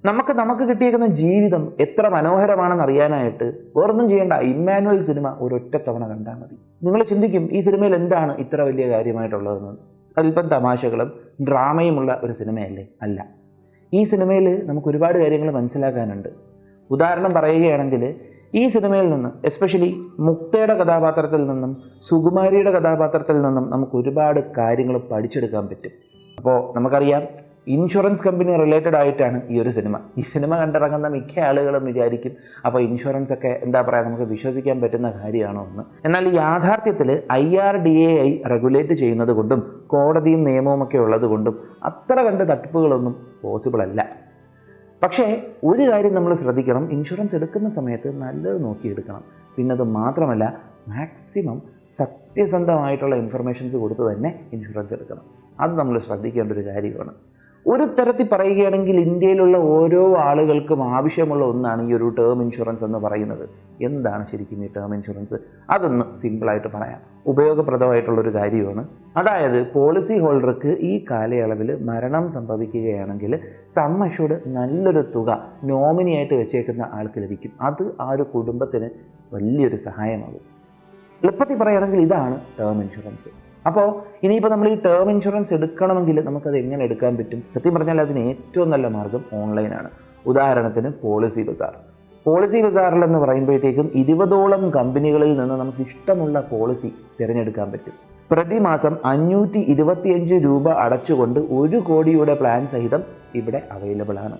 നമുക്ക് കിട്ടിയേക്കുന്ന ജീവിതം എത്ര മനോഹരമാണെന്ന് അറിയാനായിട്ട് വേറൊന്നും ചെയ്യേണ്ട, ഇമ്മാനുവൽ സിനിമ ഒരൊറ്റ തവണ കണ്ടാൽ മതി. നിങ്ങൾ ചിന്തിക്കും ഈ സിനിമയിൽ എന്താണ് ഇത്ര വലിയ കാര്യമായിട്ടുള്ളതെന്ന്. അല്പം തമാശകളും ഡ്രാമയുമുള്ള ഒരു സിനിമയല്ലേ? അല്ല, ഈ സിനിമയിൽ നമുക്ക് ഒരുപാട് കാര്യങ്ങൾ മനസ്സിലാക്കാനുണ്ട്. ഉദാഹരണം പറയുകയാണെങ്കിൽ, ഈ സിനിമയിൽ നിന്ന് എസ്പെഷ്യലി മുക്തയുടെ കഥാപാത്രത്തിൽ നിന്നും സുകുമാരിയുടെ കഥാപാത്രത്തിൽ നിന്നും നമുക്ക് ഒരുപാട് കാര്യങ്ങൾ പഠിച്ചെടുക്കാൻ പറ്റും. അപ്പോൾ നമുക്കറിയാം, ഇൻഷുറൻസ് കമ്പനി റിലേറ്റഡ് ആയിട്ടാണ് ഈ ഒരു സിനിമ. ഈ സിനിമ കണ്ടിറങ്ങുന്ന മിക്ക ആളുകളും വിചാരിക്കും, അപ്പോൾ ഇൻഷുറൻസ് ഒക്കെ എന്താ പറയുക, നമുക്ക് വിശ്വസിക്കാൻ പറ്റുന്ന കാര്യമാണോ എന്ന്. എന്നാൽ ഈ യാഥാർത്ഥ്യത്തിൽ IRDAI റെഗുലേറ്റ് ചെയ്യുന്നത് കൊണ്ടും കോടതിയും നിയമവും ഒക്കെ ഉള്ളത് കൊണ്ടും അത്ര കണ്ട് തട്ടിപ്പുകളൊന്നും പോസിബിൾ അല്ല. പക്ഷേ ഒരു കാര്യം നമ്മൾ ശ്രദ്ധിക്കണം, ഇൻഷുറൻസ് എടുക്കുന്ന സമയത്ത് നല്ലത് നോക്കിയെടുക്കണം. പിന്നെ അത് മാത്രമല്ല, മാക്സിമം സത്യസന്ധമായിട്ടുള്ള ഇൻഫർമേഷൻസ് കൊടുത്ത് തന്നെ ഇൻഷുറൻസ് എടുക്കണം. അത് നമ്മൾ ശ്രദ്ധിക്കേണ്ട ഒരു കാര്യമാണ്. ഒരു തരത്തിൽ പറയുകയാണെങ്കിൽ ഇന്ത്യയിലുള്ള ഓരോ ആളുകൾക്കും ആവശ്യമുള്ള ഒന്നാണ് ഈ ഒരു ടേം ഇൻഷുറൻസ് എന്ന് പറയുന്നത്. എന്താണ് ശരിക്കും ഈ ടേം ഇൻഷുറൻസ്? അതൊന്ന് സിമ്പിളായിട്ട് പറയാം. ഉപയോഗപ്രദമായിട്ടുള്ളൊരു കാര്യമാണ്. അതായത് പോളിസി ഹോൾഡർക്ക് ഈ കാലയളവിൽ മരണം സംഭവിക്കുകയാണെങ്കിൽ സം അഷ്യൂർഡ് നല്ലൊരു തുക നോമിനിയായിട്ട് വെച്ചേക്കുന്ന ആൾക്ക് ലഭിക്കും. അത് ആ ഒരു കുടുംബത്തിന് വലിയൊരു സഹായമാകും. എളുപ്പത്തിൽ പറയുകയാണെങ്കിൽ ഇതാണ് ടേം ഇൻഷുറൻസ്. അപ്പോൾ ഇനിയിപ്പോൾ നമ്മൾ ഈ ടേം ഇൻഷുറൻസ് എടുക്കണമെങ്കിൽ നമുക്കത് എങ്ങനെ എടുക്കാൻ പറ്റും? സത്യം പറഞ്ഞാൽ അതിന് ഏറ്റവും നല്ല മാർഗ്ഗം ഓൺലൈനാണ്. ഉദാഹരണത്തിന് പോളിസി ബസാറിൽ എന്ന് പറയുമ്പോഴത്തേക്കും 20ഓളം കമ്പനികളിൽ നിന്ന് നമുക്ക് ഇഷ്ടമുള്ള പോളിസി തിരഞ്ഞെടുക്കാൻ പറ്റും. പ്രതിമാസം 525 രൂപ അടച്ചുകൊണ്ട് 1 കോടിയുടെ പ്ലാൻ സഹിതം ഇവിടെ അവൈലബിൾ ആണ്.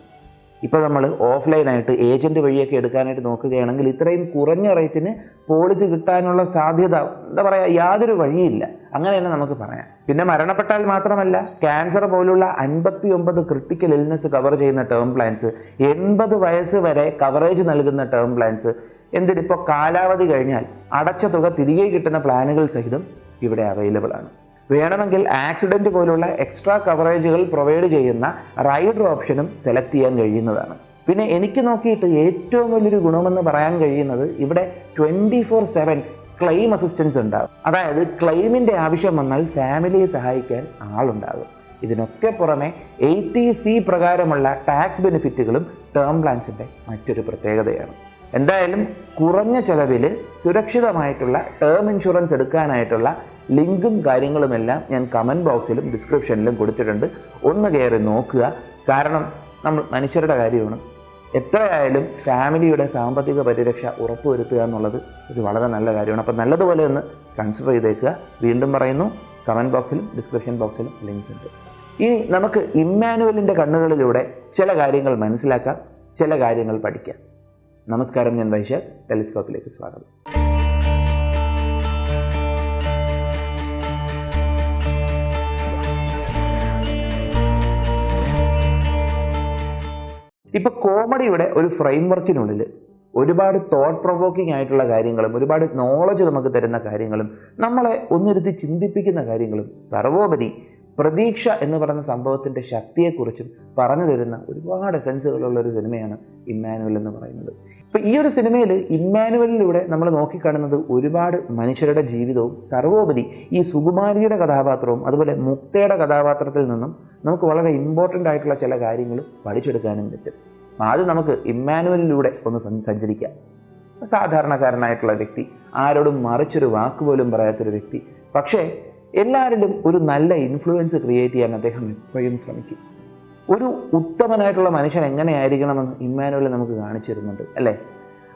ഇപ്പോൾ നമ്മൾ ഓഫ്ലൈനായിട്ട് ഏജൻറ്റ് വഴിയൊക്കെ എടുക്കാനായിട്ട് നോക്കുകയാണെങ്കിൽ ഇത്രയും കുറഞ്ഞ റേറ്റിന് പോളിസി കിട്ടാനുള്ള സാധ്യത എന്താ പറയുക, യാതൊരു വഴിയില്ല. അങ്ങനെ തന്നെ നമുക്ക് പറയാം. പിന്നെ മരണപ്പെട്ടാൽ മാത്രമല്ല, ക്യാൻസർ പോലുള്ള 59 ക്രിട്ടിക്കൽ ഇൽനെസ് കവർ ചെയ്യുന്ന ടേം പ്ലാൻസ്, 80 വയസ്സ് വരെ കവറേജ് നൽകുന്ന ടേം പ്ലാൻസ്, എന്തിനിപ്പോൾ കാലാവധി കഴിഞ്ഞാൽ അടച്ച തുക തിരികെ കിട്ടുന്ന പ്ലാനുകൾ സഹിതം ഇവിടെ അവൈലബിൾ ആണ്. വേണമെങ്കിൽ ആക്സിഡൻറ്റ് പോലുള്ള എക്സ്ട്രാ കവറേജുകൾ പ്രൊവൈഡ് ചെയ്യുന്ന റൈഡർ ഓപ്ഷനും സെലക്ട് ചെയ്യാൻ കഴിയുന്നതാണ്. പിന്നെ എനിക്ക് നോക്കിയിട്ട് ഏറ്റവും വലിയൊരു ഗുണമെന്ന് പറയാൻ കഴിയുന്നത്, ഇവിടെ 24/7 ക്ലെയിം അസിസ്റ്റൻസ് ഉണ്ടാകും. അതായത് ക്ലെയിമിൻ്റെ ആവശ്യം വന്നാൽ ഫാമിലിയെ സഹായിക്കാൻ ആളുണ്ടാകും. ഇതിനൊക്കെ പുറമെ 80C പ്രകാരമുള്ള ടാക്സ് ബെനിഫിറ്റുകളും ടേം പ്ലാൻസിൻ്റെ മറ്റൊരു പ്രത്യേകതയാണ്. എന്തായാലും കുറഞ്ഞ ചെലവിൽ സുരക്ഷിതമായിട്ടുള്ള ടേം ഇൻഷുറൻസ് എടുക്കാനായിട്ടുള്ള ലിങ്കും കാര്യങ്ങളുമെല്ലാം ഞാൻ കമൻറ്റ് ബോക്സിലും ഡിസ്ക്രിപ്ഷനിലും കൊടുത്തിട്ടുണ്ട്. ഒന്ന് കയറി നോക്കുക. കാരണം നമ്മൾ മനുഷ്യരുടെ കാര്യമാണ്. എത്രയായാലും ഫാമിലിയുടെ സാമ്പത്തിക പരിരക്ഷ ഉറപ്പുവരുത്തുക എന്നുള്ളത് ഒരു വളരെ നല്ല കാര്യമാണ്. അപ്പോൾ നല്ലതുപോലെ ഒന്ന് കൺസിഡർ ചെയ്തേക്കുക. വീണ്ടും പറയുന്നു, കമൻറ്റ് ബോക്സിലും ഡിസ്ക്രിപ്ഷൻ ബോക്സിലും ലിങ്ക്സ് ഉണ്ട്. ഇനി നമുക്ക് ഇമ്മാനുവലിൻ്റെ കണ്ണുകളിലൂടെ ചില കാര്യങ്ങൾ മനസ്സിലാക്കാം, ചില കാര്യങ്ങൾ പഠിക്കാം. നമസ്കാരം, ഞാൻ വൈശാഖ്. ടെലിസ്കോപ്പിലേക്ക് സ്വാഗതം. ഇപ്പോൾ കോമഡിയുടെ ഒരു ഫ്രെയിം വർക്കിനുള്ളിൽ ഒരുപാട് തോട്ട് പ്രൊവോക്കിംഗ് ആയിട്ടുള്ള കാര്യങ്ങളും ഒരുപാട് നോളജ് നമുക്ക് തരുന്ന കാര്യങ്ങളും നമ്മളെ ഒന്നിരുത്തി ചിന്തിപ്പിക്കുന്ന കാര്യങ്ങളും സർവോപരി പ്രതീക്ഷ എന്ന് പറയുന്ന സംഭവത്തിൻ്റെ ശക്തിയെക്കുറിച്ചും പറഞ്ഞു തരുന്ന ഒരുപാട് എസൻസുകളുള്ള ഒരു സിനിമയാണ് ഇമ്മാനുവൽ എന്ന് പറയുന്നത്. ഇപ്പോൾ ഈ ഒരു സിനിമയിൽ ഇമ്മാനുവലിലൂടെ നമ്മൾ നോക്കിക്കാണുന്നത് ഒരുപാട് മനുഷ്യരുടെ ജീവിതവും സർവോപരി ഈ സുകുമാരിയുടെ കഥാപാത്രവും അതുപോലെ മുക്തയുടെ കഥാപാത്രത്തിൽ നിന്നും നമുക്ക് വളരെ ഇമ്പോർട്ടൻ്റ് ആയിട്ടുള്ള ചില കാര്യങ്ങൾ പഠിച്ചെടുക്കാനും പറ്റും. ആദ്യം നമുക്ക് ഇമ്മാനുവലിലൂടെ ഒന്ന് സഞ്ചരിക്കാം. സാധാരണക്കാരനായിട്ടുള്ള വ്യക്തി, ആരോടും മറിച്ചൊരു വാക്കുപോലും പറയാത്തൊരു വ്യക്തി, പക്ഷേ എല്ലാവരിലും ഒരു നല്ല ഇൻഫ്ലുവൻസ് ക്രിയേറ്റ് ചെയ്യാൻ അദ്ദേഹം എപ്പോഴും ശ്രമിക്കും. ഒരു ഉത്തമനായിട്ടുള്ള മനുഷ്യൻ എങ്ങനെയായിരിക്കണമെന്ന് ഇമ്മാനുവൽ നമുക്ക് കാണിച്ചു തരുന്നുണ്ട്, അല്ലേ?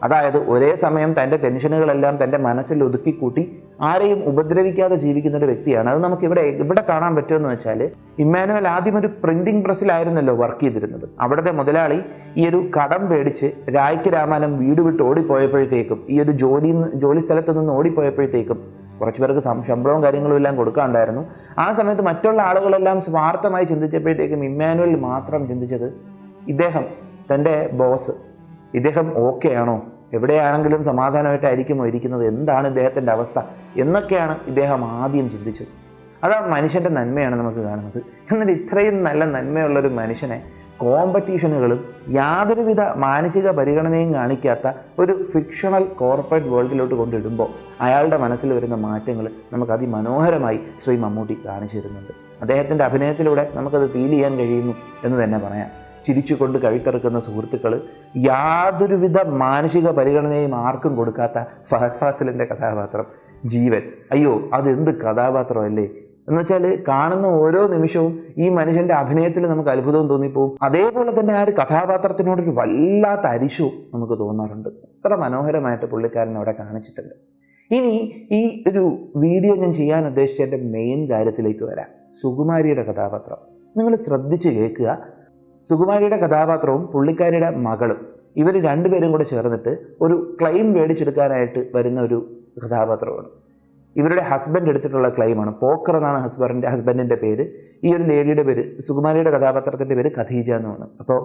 അതായത് ഒരേ സമയം തൻ്റെ ടെൻഷനുകളെല്ലാം തൻ്റെ മനസ്സിൽ ഒതുക്കിക്കൂട്ടി ആരെയും ഉപദ്രവിക്കാതെ ജീവിക്കുന്ന ഒരു വ്യക്തിയാണ്. അത് നമുക്ക് ഇവിടെ കാണാൻ പറ്റുമെന്ന് വെച്ചാൽ, ഇമ്മാനുവൽ ആദ്യം ഒരു പ്രിന്റിംഗ് പ്രസ്സിലായിരുന്നല്ലോ വർക്ക് ചെയ്തിരുന്നത്. അവിടുത്തെ മുതലാളി ഈ ഒരു കടം പേടിച്ച് രായ്ക്ക് രാമാനം വീട് വിട്ട് ഓടിപ്പോയപ്പോഴത്തേക്കും, ഈ ഒരു ജോലി സ്ഥലത്ത് നിന്ന് ഓടിപ്പോയപ്പോഴത്തേക്കും കുറച്ച് പേർക്ക് ശമ്പളവും കാര്യങ്ങളും എല്ലാം കൊടുക്കാണ്ടായിരുന്നു. ആ സമയത്ത് മറ്റുള്ള ആളുകളെല്ലാം സ്വാർത്ഥമായി ചിന്തിച്ചപ്പോഴത്തേക്കും ഇമ്മാനുവൽ മാത്രം ചിന്തിച്ചത്, തൻ്റെ ബോസ് ഇദ്ദേഹം ഓക്കെ ആണോ, എവിടെയാണെങ്കിലും സമാധാനമായിട്ടായിരിക്കുമോ ഇരിക്കുന്നത്, എന്താണ് ഇദ്ദേഹത്തിൻ്റെ അവസ്ഥ എന്നൊക്കെയാണ് ഇദ്ദേഹം ആദ്യം ചിന്തിച്ചത്. അതാണ് മനുഷ്യൻ്റെ നന്മയാണ് നമുക്ക് കാണുന്നത്. എന്നാൽ ഇത്രയും നല്ല നന്മയുള്ളൊരു മനുഷ്യനെ കോമ്പറ്റീഷനുകളും യാതൊരുവിധ മാനസിക പരിഗണനയും കാണിക്കാത്ത ഒരു ഫിക്ഷണൽ കോർപ്പറേറ്റ് വേൾഡിലോട്ട് കൊണ്ടിടുമ്പോൾ അയാളുടെ മനസ്സിൽ വരുന്ന മാറ്റങ്ങൾ നമുക്ക് അതിമനോഹരമായി ശ്രീ മമ്മൂട്ടി കാണിച്ചു തരുന്നുണ്ട്. അദ്ദേഹത്തിൻ്റെ അഭിനയത്തിലൂടെ നമുക്കത് ഫീൽ ചെയ്യാൻ കഴിയുന്നു എന്ന് തന്നെ പറയാം. ചിരിച്ചുകൊണ്ട് കഴുത്തിറക്കുന്ന സുഹൃത്തുക്കൾ, യാതൊരുവിധ മാനസിക പരിഗണനയും ആർക്കും കൊടുക്കാത്ത ഫഹദ് ഫാസിലിൻ്റെ കഥാപാത്രം ജീവൻ. അയ്യോ, അതെന്ത് കഥാപാത്രമല്ലേ! എന്നുവെച്ചാൽ കാണുന്ന ഓരോ നിമിഷവും ഈ മനുഷ്യൻ്റെ അഭിനയത്തിൽ നമുക്ക് അത്ഭുതം തോന്നിപ്പോവും. അതേപോലെ തന്നെ ആ ഒരു കഥാപാത്രത്തിനോടൊരു വല്ലാത്ത അരിശവും നമുക്ക് തോന്നാറുണ്ട്. അത്ര മനോഹരമായിട്ട് പുള്ളിക്കാരൻ അവിടെ കാണിച്ചിട്ടുണ്ട്. ഇനി ഈ ഒരു വീഡിയോ ഞാൻ ചെയ്യാൻ ഉദ്ദേശിച്ചതിൻ്റെ മെയിൻ കാര്യത്തിലേക്ക് വരാം. സുകുമാരിയുടെ കഥാപാത്രം നിങ്ങൾ ശ്രദ്ധിച്ച് കേൾക്കുക. സുകുമാരിയുടെ കഥാപാത്രവും പുള്ളിക്കാരിയുടെ മകളും ഇവർ രണ്ടുപേരും കൂടെ ചേർന്നിട്ട് ഒരു ക്ലെയിം മേടിച്ചെടുക്കാനായിട്ട് വരുന്ന ഒരു കഥാപാത്രമാണ്. ഇവരുടെ ഹസ്ബൻഡ് എടുത്തിട്ടുള്ള ക്ലെയിമാണ്. പോക്കർ എന്നാണ് ഹസ്ബൻഡിൻ്റെ പേര്. ഈ ഒരു ലേഡിയുടെ പേര്, സുകുമാരിയുടെ കഥാപാത്രത്തിൻ്റെ പേര് ഖദീജ എന്നാണ്. അപ്പോൾ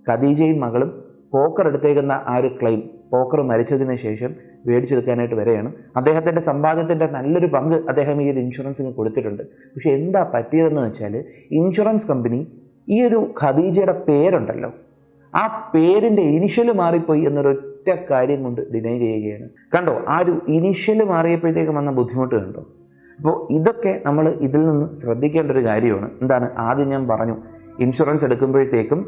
ഖദീജയും മകളും പോക്കർ എടുത്തേക്കുന്ന ആ ഒരു ക്ലെയിം, പോക്കർ മരിച്ചതിന് ശേഷം മേടിച്ചെടുക്കാനായിട്ട് വരെയാണ്. അദ്ദേഹത്തിൻ്റെ സമ്പാദ്യത്തിൻ്റെ നല്ലൊരു പങ്ക് അദ്ദേഹം ഈ ഒരു ഇൻഷുറൻസിന് കൊടുത്തിട്ടുണ്ട്. പക്ഷേ എന്താ പറ്റിയതെന്ന് വെച്ചാൽ, ഇൻഷുറൻസ് കമ്പനി ഈ ഒരു ഖദീജയുടെ പേരുണ്ടല്ലോ, ആ പേരിൻ്റെ ഇനിഷ്യൽ മാറിപ്പോയി എന്നൊരൊറ്റ കാര്യം കൊണ്ട് ഡിനൈ ചെയ്യുകയാണ്. കണ്ടോ, ആ ഒരു ഇനിഷ്യൽ മാറിയപ്പോഴത്തേക്കും വന്ന ബുദ്ധിമുട്ട് കണ്ടോ? അപ്പോൾ ഇതൊക്കെ നമ്മൾ ഇതിൽ നിന്ന് ശ്രദ്ധിക്കേണ്ട ഒരു കാര്യമാണ്. എന്താണ്, ആദ്യം ഞാൻ പറഞ്ഞു, ഇൻഷുറൻസ് എടുക്കുമ്പോഴത്തേക്കും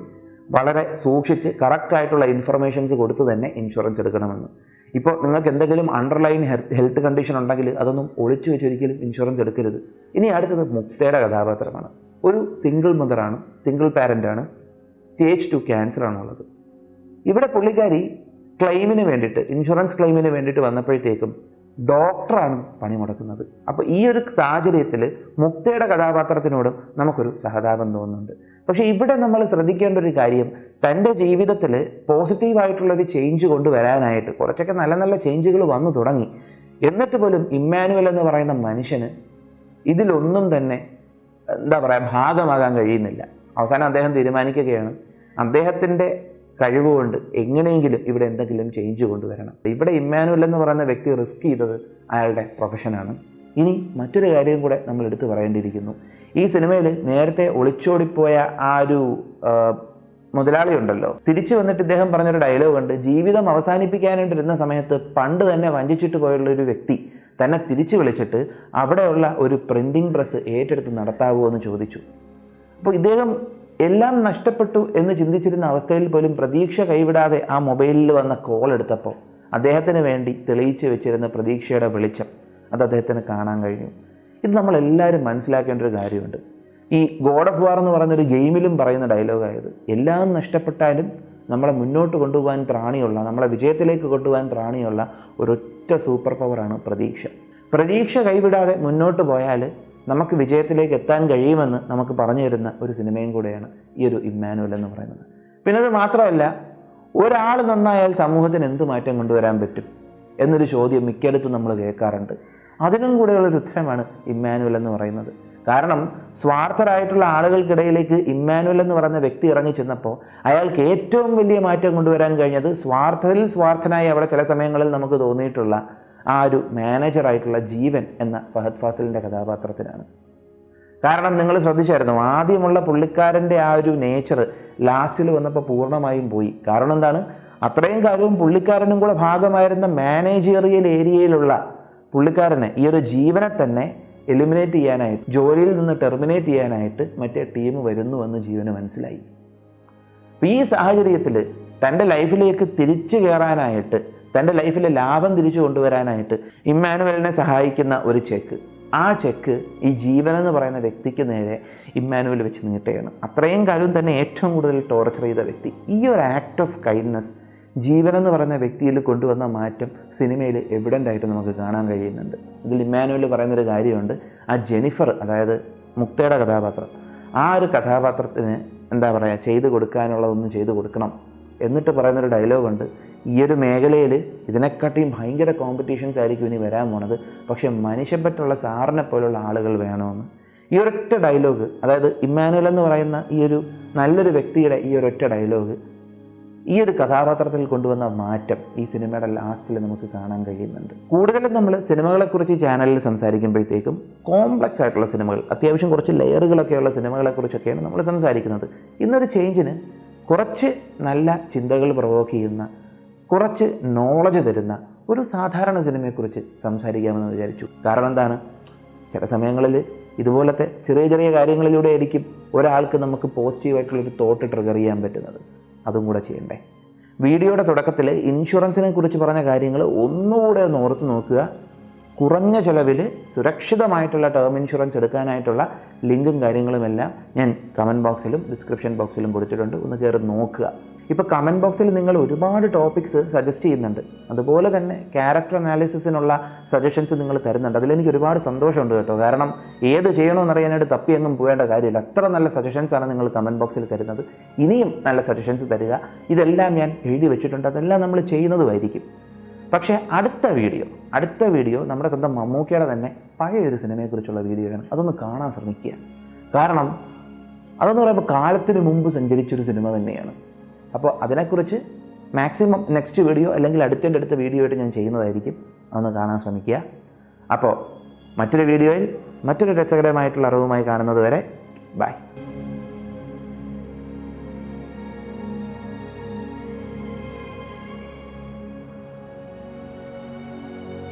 വളരെ സൂക്ഷിച്ച് കറക്റ്റായിട്ടുള്ള ഇൻഫർമേഷൻസ് കൊടുത്ത് തന്നെ ഇൻഷുറൻസ് എടുക്കണമെന്ന്. ഇപ്പോൾ നിങ്ങൾക്ക് എന്തെങ്കിലും അണ്ടർലൈൻ ഹെൽത്ത് കണ്ടീഷൻ ഉണ്ടെങ്കിൽ അതൊന്നും ഒളിച്ചു വെച്ചൊരിക്കലും ഇൻഷുറൻസ് എടുക്കരുത്. ഇനി അടുത്തത് മുക്തയുടെ കഥാപാത്രമാണ്. ഒരു സിംഗിൾ മദറാണ്, സിംഗിൾ പാരൻ്റാണ്, സ്റ്റേജ് 2 ക്യാൻസറാണുള്ളത്. ഇവിടെ പുള്ളിക്കാരി ക്ലെയിമിന് വേണ്ടിയിട്ട്, ഇൻഷുറൻസ് ക്ലെയിമിന് വേണ്ടിയിട്ട് വന്നപ്പോഴത്തേക്കും ഡോക്ടറാണ് പണി മുടക്കുന്നത്. അപ്പോൾ ഈ ഒരു സാഹചര്യത്തിൽ മുക്തയുടെ കഥാപാത്രത്തിനോടും നമുക്കൊരു സഹതാപം തോന്നുന്നുണ്ട്. പക്ഷേ ഇവിടെ നമ്മൾ ശ്രദ്ധിക്കേണ്ട ഒരു കാര്യം, തൻ്റെ ജീവിതത്തിൽ പോസിറ്റീവായിട്ടുള്ളൊരു ചേഞ്ച് കൊണ്ടുവരാനായിട്ട് കുറച്ചൊക്കെ നല്ല നല്ല ചേഞ്ചുകൾ വന്നു തുടങ്ങി. എന്നിട്ട് പോലും ഇമ്മാനുവൽ എന്ന് പറയുന്ന മനുഷ്യന് ഇതിലൊന്നും തന്നെ എന്താ പറയുക ഭാഗമാകാൻ കഴിയുന്നില്ല. അവസാനം അദ്ദേഹം തീരുമാനിക്കുകയാണ് അദ്ദേഹത്തിൻ്റെ കഴിവുകൊണ്ട് എങ്ങനെയെങ്കിലും ഇവിടെ എന്തെങ്കിലും ചേഞ്ച് കൊണ്ടുവരണം. ഇവിടെ ഇമ്മാനുവൽ എന്ന് പറയുന്ന വ്യക്തി റിസ്ക് ചെയ്തത് അയാളുടെ പ്രൊഫഷനാണ്. ഇനി മറ്റൊരു കാര്യം കൂടെ നമ്മൾ എടുത്തു പറയേണ്ടിയിരിക്കുന്നു. ഈ സിനിമയിൽ നേരത്തെ ഒളിച്ചോടിപ്പോയ ആ ഒരു മുതലാളി ഉണ്ടല്ലോ, തിരിച്ചു വന്നിട്ട് ഇദ്ദേഹം പറഞ്ഞൊരു ഡയലോഗ് ഉണ്ട്, ജീവിതം അവസാനിപ്പിക്കാനായിട്ടിരുന്ന സമയത്ത് പണ്ട് തന്നെ വഞ്ചിച്ചിട്ട് പോയുള്ളൊരു വ്യക്തി തന്നെ തിരിച്ചു വിളിച്ചിട്ട് അവിടെയുള്ള ഒരു പ്രിൻറ്റിംഗ് പ്രസ് ഏറ്റെടുത്ത് നടത്താവോ എന്ന് ചോദിച്ചു. അപ്പോൾ ഇദ്ദേഹം എല്ലാം നഷ്ടപ്പെട്ടു എന്ന് ചിന്തിച്ചിരുന്ന അവസ്ഥയിൽ പോലും പ്രതീക്ഷ കൈവിടാതെ ആ മൊബൈലിൽ വന്ന കോൾ എടുത്തപ്പോൾ അദ്ദേഹത്തിന് വേണ്ടി തെളിയിച്ച് വെച്ചിരുന്ന പ്രതീക്ഷയുടെ വെളിച്ചം അത് അദ്ദേഹത്തിന് കാണാൻ കഴിഞ്ഞു. ഇത് നമ്മളെല്ലാവരും മനസ്സിലാക്കേണ്ട ഒരു കാര്യമുണ്ട്. ഈ ഗോഡ് ഓഫ് വാർ എന്ന് പറയുന്നൊരു ഗെയിമിലും പറയുന്ന ഡയലോഗായത്, എല്ലാം നഷ്ടപ്പെട്ടാലും നമ്മളെ മുന്നോട്ട് കൊണ്ടുപോകാൻ ത്രാണിയുള്ള, നമ്മളെ വിജയത്തിലേക്ക് കൊണ്ടുപോകാൻ ത്രാണിയുള്ള ഒരൊറ്റ സൂപ്പർ പവറാണ് പ്രതീക്ഷ. പ്രതീക്ഷ കൈവിടാതെ മുന്നോട്ട് പോയാൽ നമുക്ക് വിജയത്തിലേക്ക് എത്താൻ കഴിയുമെന്ന് നമുക്ക് പറഞ്ഞു തരുന്ന ഒരു സിനിമയും കൂടെയാണ് ഈ ഒരു ഇമ്മാനുവൽ എന്ന് പറയുന്നത്. പിന്നെ അത് മാത്രമല്ല, ഒരാൾ നന്നായാൽ സമൂഹത്തിന് എന്ത് മാറ്റം കൊണ്ടുവരാൻ പറ്റും എന്നൊരു ചോദ്യം മിക്കയിടത്തും നമ്മൾ കേൾക്കാറുണ്ട്. അതിനും കൂടെയുള്ളൊരു ഉത്തരമാണ് ഇമ്മാനുവൽ എന്ന് പറയുന്നത്. കാരണം സ്വാർത്ഥരായിട്ടുള്ള ആളുകൾക്കിടയിലേക്ക് ഇമ്മാനുവൽ എന്ന് പറയുന്ന വ്യക്തി ഇറങ്ങി ചെന്നപ്പോൾ അയാൾക്ക് ഏറ്റവും വലിയ മാറ്റം കൊണ്ടുവരാൻ കഴിഞ്ഞത് സ്വാർത്ഥനായി അവിടെ ചില സമയങ്ങളിൽ നമുക്ക് തോന്നിയിട്ടുള്ള ആ ഒരു മാനേജറായിട്ടുള്ള ജീവൻ എന്ന ഫഹദ് ഫാസിലിൻ്റെ കഥാപാത്രത്തിനാണ്. കാരണം നിങ്ങൾ ശ്രദ്ധിച്ചായിരുന്നു, ആദ്യമുള്ള പുള്ളിക്കാരൻ്റെ ആ ഒരു നേച്ചർ ലാസ്റ്റിൽ വന്നപ്പോൾ പൂർണ്ണമായും പോയി. കാരണം എന്താണ്, അത്രയും കാലവും പുള്ളിക്കാരനും കൂടെ ഭാഗമായിരുന്ന മാനേജറിയൽ ഏരിയയിലുള്ള പുള്ളിക്കാരനെ, ഈ ഒരു ജീവനെ തന്നെ എലിമിനേറ്റ് ചെയ്യാനായിട്ട്, ജോലിയിൽ നിന്ന് ടെർമിനേറ്റ് ചെയ്യാനായിട്ട് മറ്റേ ടീം വരുന്നുവെന്ന് ജീവന് മനസ്സിലായി. അപ്പോൾ ഈ സാഹചര്യത്തിൽ തൻ്റെ ലൈഫിലേക്ക് തിരിച്ചു കയറാനായിട്ട്, തൻ്റെ ലൈഫിലെ ലാഭം തിരിച്ചു കൊണ്ടുവരാനായിട്ട് ഇമ്മാനുവലിനെ സഹായിക്കുന്ന ഒരു ചെക്ക്, ആ ചെക്ക് ഈ ജീവൻ എന്ന് പറയുന്ന വ്യക്തിക്ക് നേരെ ഇമ്മാനുവൽ വെച്ച് നീട്ടുകയാണ്. അത്രയും കാലം തന്നെ ഏറ്റവും കൂടുതൽ ടോർച്ചർ ചെയ്ത വ്യക്തി. ഈ ഒരു ആക്ട് ഓഫ് കൈൻഡ്നെസ് ജീവൻ എന്ന് പറയുന്ന വ്യക്തിയിൽ കൊണ്ടുവന്ന മാറ്റം സിനിമയിൽ എവിഡൻ്റായിട്ട് നമുക്ക് കാണാൻ കഴിയുന്നുണ്ട്. ഇതിൽ ഇമ്മാനുവൽ പറയുന്നൊരു കാര്യമുണ്ട്, ആ ജെനിഫർ, അതായത് മുക്തയുടെ കഥാപാത്രം, ആ ഒരു കഥാപാത്രത്തിന് എന്താ പറയുക, ചെയ്തു കൊടുക്കാനുള്ളതൊന്നും ചെയ്തു കൊടുക്കണം എന്നിട്ട് പറയുന്നൊരു ഡയലോഗുണ്ട്, ഈ ഒരു മേഖലയിൽ ഇതിനെക്കാട്ടിയും ഭയങ്കര കോമ്പറ്റീഷൻസ് ആയിരിക്കും ഇനി വരാൻ പോണത്, പക്ഷേ മനുഷ്യപ്പറ്റുള്ള സാറിനെ പോലുള്ള ആളുകൾ വേണമെന്ന്. ഈ ഒരൊറ്റ ഡയലോഗ്, അതായത് ഇമ്മാനുവൽ എന്ന് പറയുന്ന ഈ ഒരു നല്ലൊരു വ്യക്തിയുടെ ഈ ഒരൊറ്റ ഡയലോഗ് ഈ ഒരു കഥാപാത്രത്തിൽ കൊണ്ടുവന്ന മാറ്റം ഈ സിനിമയുടെ ലാസ്റ്റിൽ നമുക്ക് കാണാൻ കഴിയുന്നുണ്ട്. കൂടുതലും നമ്മൾ സിനിമകളെക്കുറിച്ച് ഈ ചാനലിൽ സംസാരിക്കുമ്പോഴത്തേക്കും കോംപ്ലക്സ് ആയിട്ടുള്ള സിനിമകൾ, അത്യാവശ്യം കുറച്ച് ലെയറുകളൊക്കെയുള്ള സിനിമകളെക്കുറിച്ചൊക്കെയാണ് നമ്മൾ സംസാരിക്കുന്നത്. ഇന്നൊരു ചേഞ്ചിന് കുറച്ച് നല്ല ചിന്തകൾ പ്രൊവോക്ക് ചെയ്യുന്ന, കുറച്ച് നോളജ് തരുന്ന ഒരു സാധാരണ സിനിമയെക്കുറിച്ച് സംസാരിക്കാമെന്ന് വിചാരിച്ചു. കാരണം എന്താണ്, ചില സമയങ്ങളിൽ ഇതുപോലത്തെ ചെറിയ ചെറിയ കാര്യങ്ങളിലൂടെ ആയിരിക്കും ഒരാൾക്ക് നമുക്ക് പോസിറ്റീവായിട്ടുള്ളൊരു തോട്ട് ട്രിഗർ ചെയ്യാൻ പറ്റുന്നത്. അതും കൂടെ ചെയ്യണ്ടേ. വീഡിയോയുടെ തുടക്കത്തിൽ ഇൻഷുറൻസിനെ കുറിച്ച് പറഞ്ഞ കാര്യങ്ങൾ ഒന്നുകൂടെ ഒന്ന് ഓർത്ത് നോക്കുക. കുറഞ്ഞ ചിലവിൽ സുരക്ഷിതമായിട്ടുള്ള ടേം ഇൻഷുറൻസ് എടുക്കാനായിട്ടുള്ള ലിങ്കും കാര്യങ്ങളുമെല്ലാം ഞാൻ കമൻറ്റ് ബോക്സിലും ഡിസ്ക്രിപ്ഷൻ ബോക്സിലും കൊടുത്തിട്ടുണ്ട്. ഒന്ന് കയറി നോക്കുക. ഇപ്പോൾ കമൻറ്റ് ബോക്സിൽ നിങ്ങൾ ഒരുപാട് ടോപ്പിക്സ് സജസ്റ്റ് ചെയ്യുന്നുണ്ട്. അതുപോലെ തന്നെ ക്യാരക്ടർ അനാലിസിസിനുള്ള സജഷൻസ് നിങ്ങൾ തരുന്നുണ്ട്. അതിലെനിക്ക് ഒരുപാട് സന്തോഷമുണ്ട് കേട്ടോ. കാരണം ഏത് ചെയ്യണമെന്നറിയാനായിട്ട് തപ്പിയെങ്ങും പോകേണ്ട കാര്യമില്ല. അത്ര നല്ല സജഷൻസാണ് നിങ്ങൾ കമൻറ്റ് ബോക്സിൽ തരുന്നത്. ഇനിയും നല്ല സജഷൻസ് തരിക. ഇതെല്ലാം ഞാൻ എഴുതി വെച്ചിട്ടുണ്ട്. അതെല്ലാം നമ്മൾ ചെയ്യുന്നതുമായിരിക്കും. പക്ഷേ അടുത്ത വീഡിയോ നമ്മുടെ സ്വന്തം മമ്മൂക്കയുടെ തന്നെ പഴയൊരു സിനിമയെക്കുറിച്ചുള്ള വീഡിയോയാണ്. അതൊന്ന് കാണാൻ ശ്രമിക്കുക. കാരണം അതെന്ന് പറയുമ്പോൾ കാലത്തിന് മുമ്പ് സഞ്ചരിച്ചൊരു സിനിമ തന്നെയാണ്. അപ്പോൾ അതിനെക്കുറിച്ച് മാക്സിമം നെക്സ്റ്റ് വീഡിയോ അല്ലെങ്കിൽ അടുത്ത വീഡിയോ ആയിട്ട് ഞാൻ ചെയ്യുന്നതായിരിക്കും. അതൊന്ന് കാണാൻ ശ്രമിക്കുക. അപ്പോൾ മറ്റൊരു വീഡിയോയിൽ മറ്റൊരു രസകരമായിട്ടുള്ള അറിവുമായി കാണുന്നത് വരെ ബൈ.